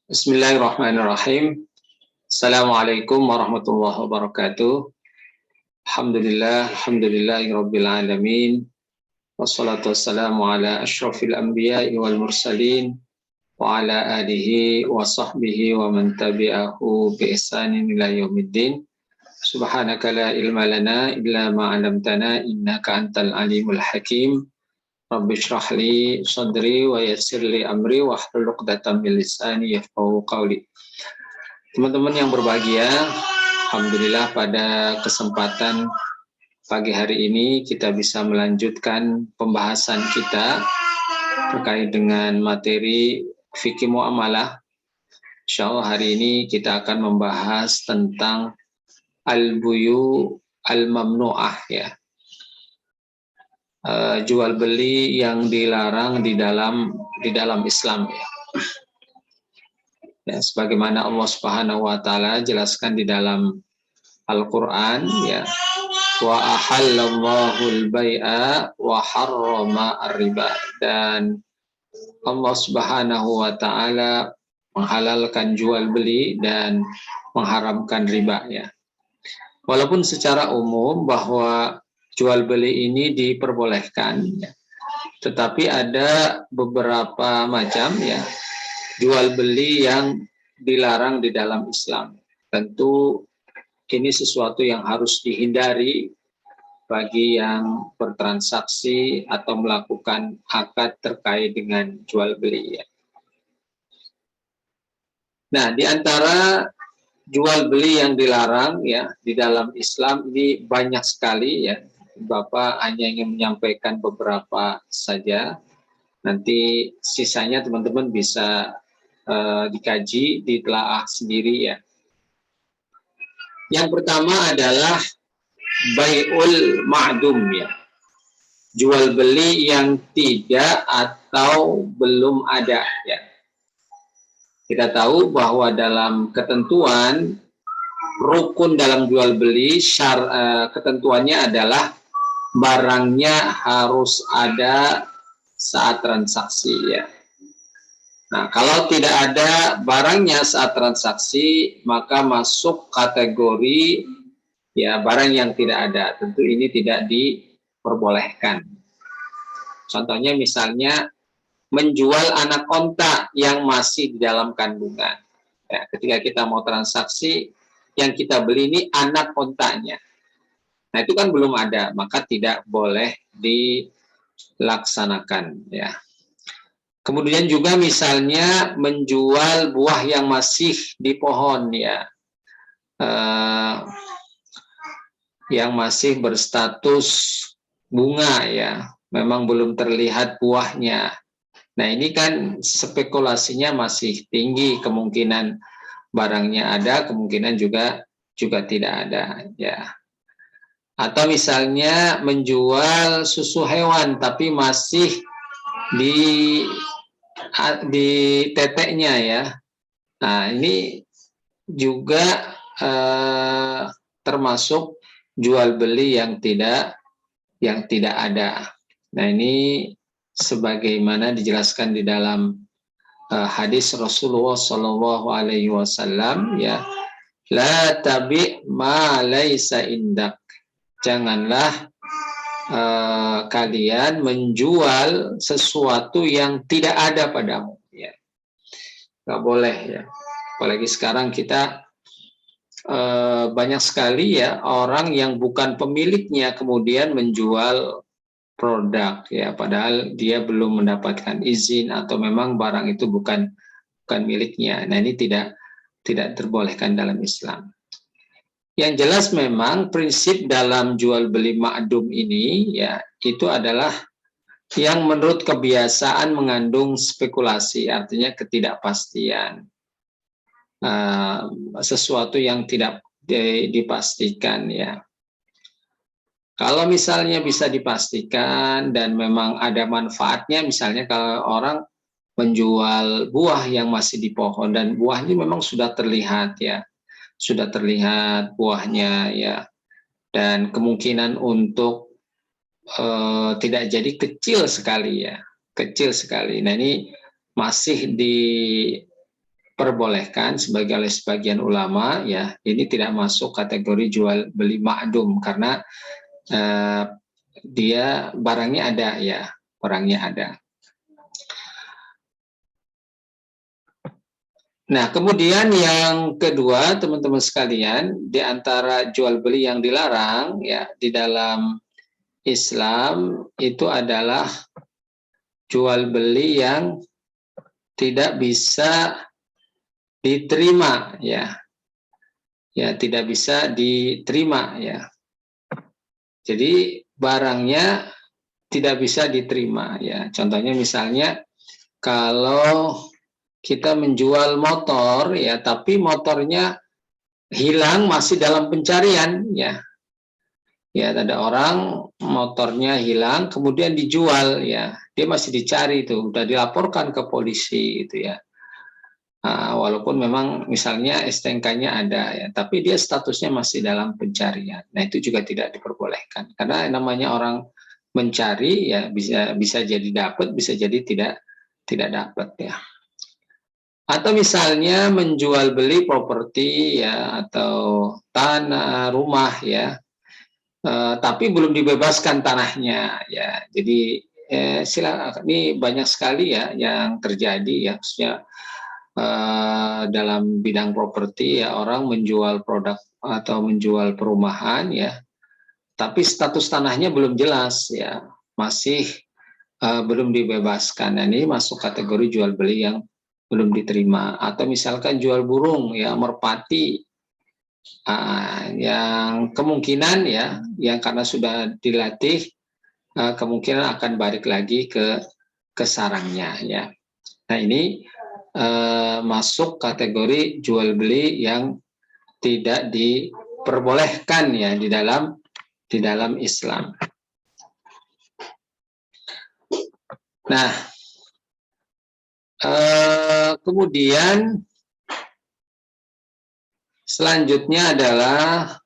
Bismillahirrahmanirrahim. Assalamualaikum warahmatullahi wabarakatuh. Alhamdulillahirabbil alamin. Wassalatu wassalamu ala asyrafil anbiya'i wal mursalin wa ala alihi wa sahbihi wa man tabi'ahu bi ihsanin ila yaumiddin. Subhanaka la ilma lana illa ma 'allamtana innaka antal alimul hakim. Rabbi shrah li sadri wa yassir li amri wa hlul 'uqdatam min lisani yafqahu qawli. Teman-teman yang berbahagia, alhamdulillah pada kesempatan pagi hari ini kita bisa melanjutkan pembahasan kita terkait dengan materi fikih muamalah. Insyaallah hari ini kita akan membahas tentang al-buyu al-mamnu'ah ya. Jual beli yang dilarang di dalam Islam ya. Ya, sebagaimana Allah Subhanahu wa taala jelaskan di dalam Al-Qur'an ya, wa ahallallahu al-bai'a wa harrama ar-riba, dan Allah Subhanahu wa taala menghalalkan jual beli dan mengharamkan riba ya. Walaupun secara umum bahwa jual beli ini diperbolehkan ya, tetapi ada beberapa macam ya jual beli yang dilarang di dalam Islam. Tentu ini sesuatu yang harus dihindari bagi yang bertransaksi atau melakukan akad terkait dengan jual beli ya. Nah, di antara jual beli yang dilarang ya di dalam Islam ini banyak sekali ya. Bapak hanya ingin menyampaikan beberapa saja. Nanti sisanya teman-teman bisa dikaji, ditelaah sendiri ya. Yang pertama adalah bai'ul ma'dum ya. Jual beli yang tidak atau belum ada ya. Kita tahu bahwa dalam ketentuan rukun dalam jual beli ketentuannya adalah barangnya harus ada saat transaksi ya. Nah, kalau tidak ada barangnya saat transaksi, maka masuk kategori ya barang yang tidak ada. Tentu ini tidak diperbolehkan. Contohnya misalnya menjual anak onta yang masih di dalam kandungan. Ya, ketika kita mau transaksi, yang kita beli ini anak ontanya. Nah, itu kan belum ada, maka tidak boleh dilaksanakan ya. Kemudian juga misalnya menjual buah yang masih di pohon ya, yang masih berstatus bunga ya, memang belum terlihat buahnya. Nah, ini kan spekulasinya masih tinggi, kemungkinan barangnya ada, kemungkinan juga tidak ada ya. Atau misalnya menjual susu hewan tapi masih di teteknya ya. Nah, ini juga termasuk jual beli yang tidak ada. Nah, ini sebagaimana dijelaskan di dalam hadis Rasulullah Shallallahu Alaihi Wasallam ya, la tabi ma laisa indak. Janganlah kalian menjual sesuatu yang tidak ada padamu ya. Nggak boleh ya. Apalagi sekarang kita banyak sekali ya orang yang bukan pemiliknya kemudian menjual produk ya, padahal dia belum mendapatkan izin atau memang barang itu bukan miliknya. Nah, ini tidak terbolehkan dalam Islam. Yang jelas memang prinsip dalam jual beli ma'dum ini ya, itu adalah yang menurut kebiasaan mengandung spekulasi, artinya ketidakpastian, sesuatu yang tidak dipastikan ya. Kalau misalnya bisa dipastikan dan memang ada manfaatnya, misalnya kalau orang menjual buah yang masih di pohon dan buahnya memang sudah terlihat ya, sudah terlihat buahnya ya, dan kemungkinan untuk tidak jadi kecil sekali ya, kecil sekali. Nah, ini masih diperbolehkan oleh sebagian ulama, ya ini tidak masuk kategori jual beli ma'dum karena dia barangnya ada, ya barangnya ada. Nah, kemudian yang kedua, teman-teman sekalian, di antara jual beli yang dilarang ya di dalam Islam itu adalah jual beli yang tidak bisa diterima, ya. Ya, tidak bisa diterima, ya. Jadi barangnya tidak bisa diterima, ya. Contohnya misalnya kalau kita menjual motor, ya, tapi motornya hilang masih dalam pencarian, ya. Ya, ada orang motornya hilang, kemudian dijual, ya, dia masih dicari itu, udah dilaporkan ke polisi, itu ya. Walaupun memang misalnya STNK-nya ada, ya, tapi dia statusnya masih dalam pencarian. Nah, itu juga tidak diperbolehkan, karena namanya orang mencari, ya bisa jadi dapat, bisa jadi tidak dapat, ya. Atau misalnya menjual beli properti, ya, atau tanah, rumah, ya, tapi belum dibebaskan tanahnya, ya. Jadi silakan, ini banyak sekali ya yang terjadi, ya, khususnya dalam bidang properti, ya, orang menjual produk atau menjual perumahan, ya, tapi status tanahnya belum jelas, ya, masih belum dibebaskan. Nah, ini masuk kategori jual beli yang belum diterima. Atau misalkan jual burung, ya, merpati, yang kemungkinan, ya, yang karena sudah dilatih, kemungkinan akan balik lagi ke sarangnya, ya. Nah, ini masuk kategori jual beli yang tidak diperbolehkan, ya, di dalam Islam. Nah, kemudian selanjutnya adalah